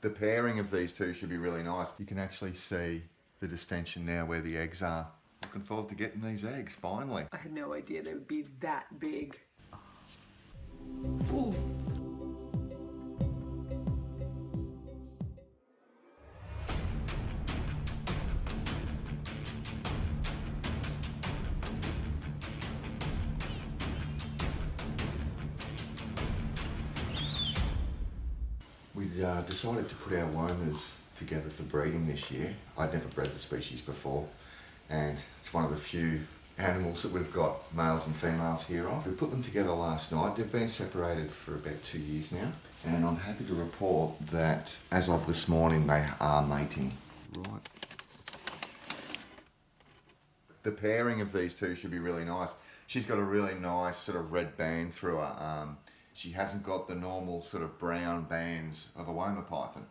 The pairing of these two should be really nice. You can actually see the distension now where the eggs are. Looking forward to getting these eggs, finally. I had no idea they would be that big. Ooh. We decided to put our Womas together for breeding this year. I'd never bred the species before, and it's one of the few animals that we've got males and females here of. We put them together last night. They've been separated for about 2 years now, and I'm happy to report that as of this morning they are mating. Right. The pairing of these two should be really nice. She's got a really nice sort of red band through her. She hasn't got the normal sort of brown bands of a Woma Python.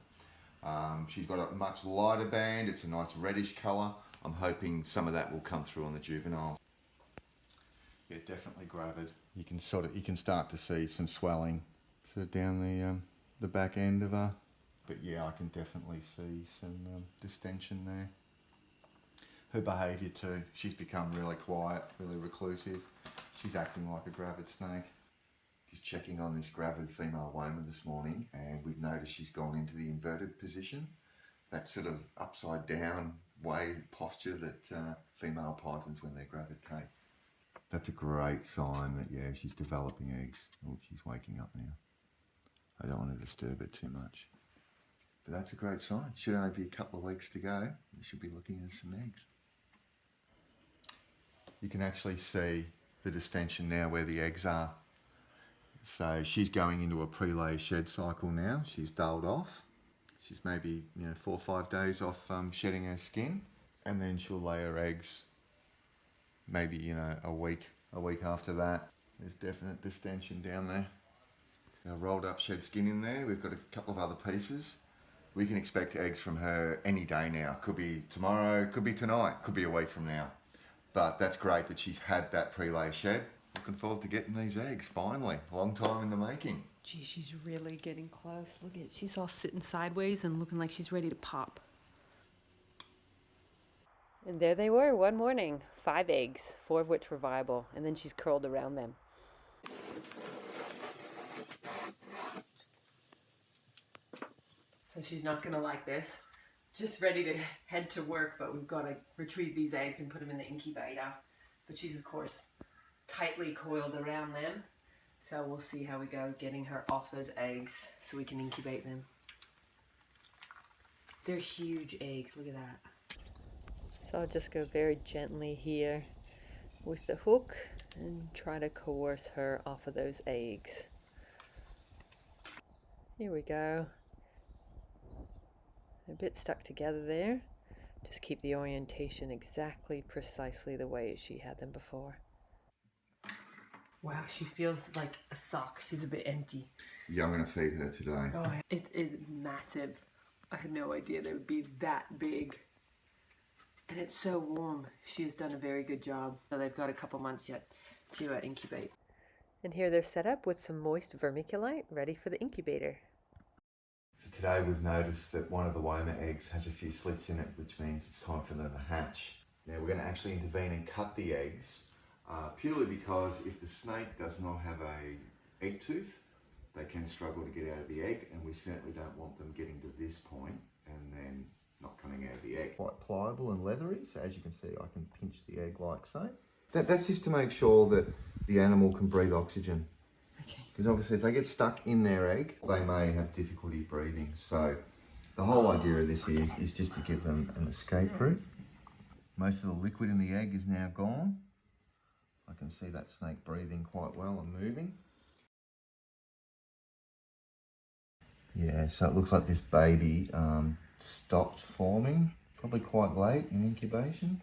She's got a much lighter band. It's a nice reddish colour. I'm hoping some of that will come through on the juveniles. Yeah, definitely gravid. You can start to see some swelling sort of down the back end of her. But yeah, I can definitely see some distension there. Her behaviour too. She's become really quiet, really reclusive. She's acting like a gravid snake. She's checking on this gravid female Woma this morning, and we've noticed she's gone into the inverted position, that sort of upside down way posture that female pythons when they're gravid take. That's a great sign that, yeah, she's developing eggs. Oh, she's waking up now. I don't want to disturb it too much. But that's a great sign. Should only be a couple of weeks to go. We should be looking at some eggs. You can actually see the distension now where the eggs are. So she's going into a pre-lay shed cycle now. She's dulled off. She's maybe 4 or 5 days off shedding her skin, and then she'll lay her eggs. Maybe a week after that. There's definite distension down there. Rolled up shed skin in there. We've got a couple of other pieces. We can expect eggs from her any day now. Could be tomorrow, could be tonight, could be a week from now. But that's great that she's had that pre-lay shed. Looking forward to getting these eggs, finally. A long time in the making. Gee, she's really getting close. Look at, she's all sitting sideways and looking like she's ready to pop. And there they were one morning. 5 eggs, 4 of which were viable. And then she's curled around them. So she's not gonna like this. Just ready to head to work, but we've got to retrieve these eggs and put them in the incubator. But she's, of course, tightly coiled around them. So we'll see how we go getting her off those eggs so we can incubate them. They're huge eggs, look at that. So I'll just go very gently here with the hook and try to coerce her off of those eggs. Here we go. A bit stuck together there. Just keep the orientation exactly, precisely the way she had them before. Wow, she feels like a sock. She's a bit empty. Yeah, I'm going to feed her today. Oh, it is massive. I had no idea they would be that big. And it's so warm. She has done a very good job. So they've got a couple months yet to incubate. And here they're set up with some moist vermiculite ready for the incubator. So today we've noticed that one of the Woma eggs has a few slits in it, which means it's time for them to hatch. Now we're going to actually intervene and cut the eggs, purely because if the snake does not have a egg tooth, they can struggle to get out of the egg, and we certainly don't want them getting to this point and then not coming out of the egg. Quite pliable and leathery, so as you can see I can pinch the egg like so. That's just to make sure that the animal can breathe oxygen. Because obviously if they get stuck in their egg, they may have difficulty breathing. So the whole idea of this is just to give them an escape route. Most of the liquid in the egg is now gone. I can see that snake breathing quite well and moving. Yeah, so it looks like this baby stopped forming, probably quite late in incubation.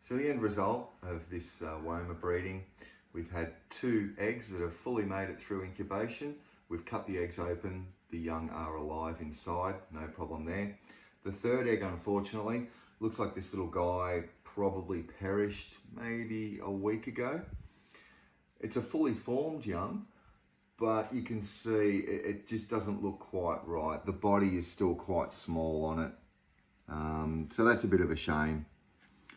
So the end result of this Woma breeding, we've had 2 eggs that have fully made it through incubation. We've cut the eggs open, the young are alive inside, no problem there. The 3rd egg, unfortunately, looks like this little guy probably perished maybe a week ago. It's a fully formed young, but you can see it just doesn't look quite right. The body is still quite small on it. So that's a bit of a shame.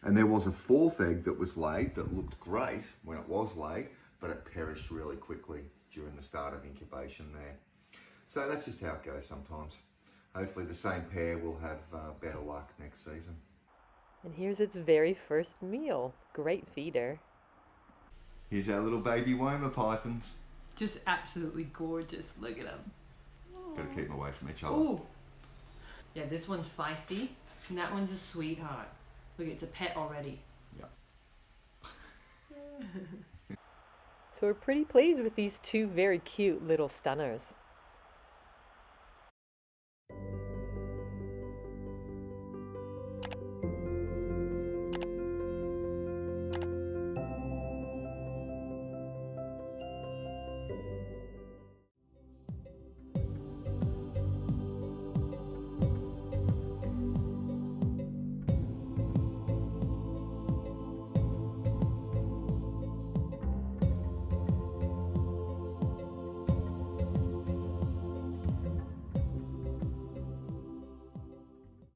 And there was a fourth egg that was laid that looked great when it was laid, but it perished really quickly during the start of incubation there. So that's just how it goes sometimes. Hopefully the same pair will have better luck next season. And here's its very first meal. Great feeder. Here's our little baby Woma Pythons. Just absolutely gorgeous. Look at them. Got to keep them away from each other. Ooh. Yeah, this one's feisty, and that one's a sweetheart. Look, it's a pet already. Yeah. So we're pretty pleased with these two very cute little stunners.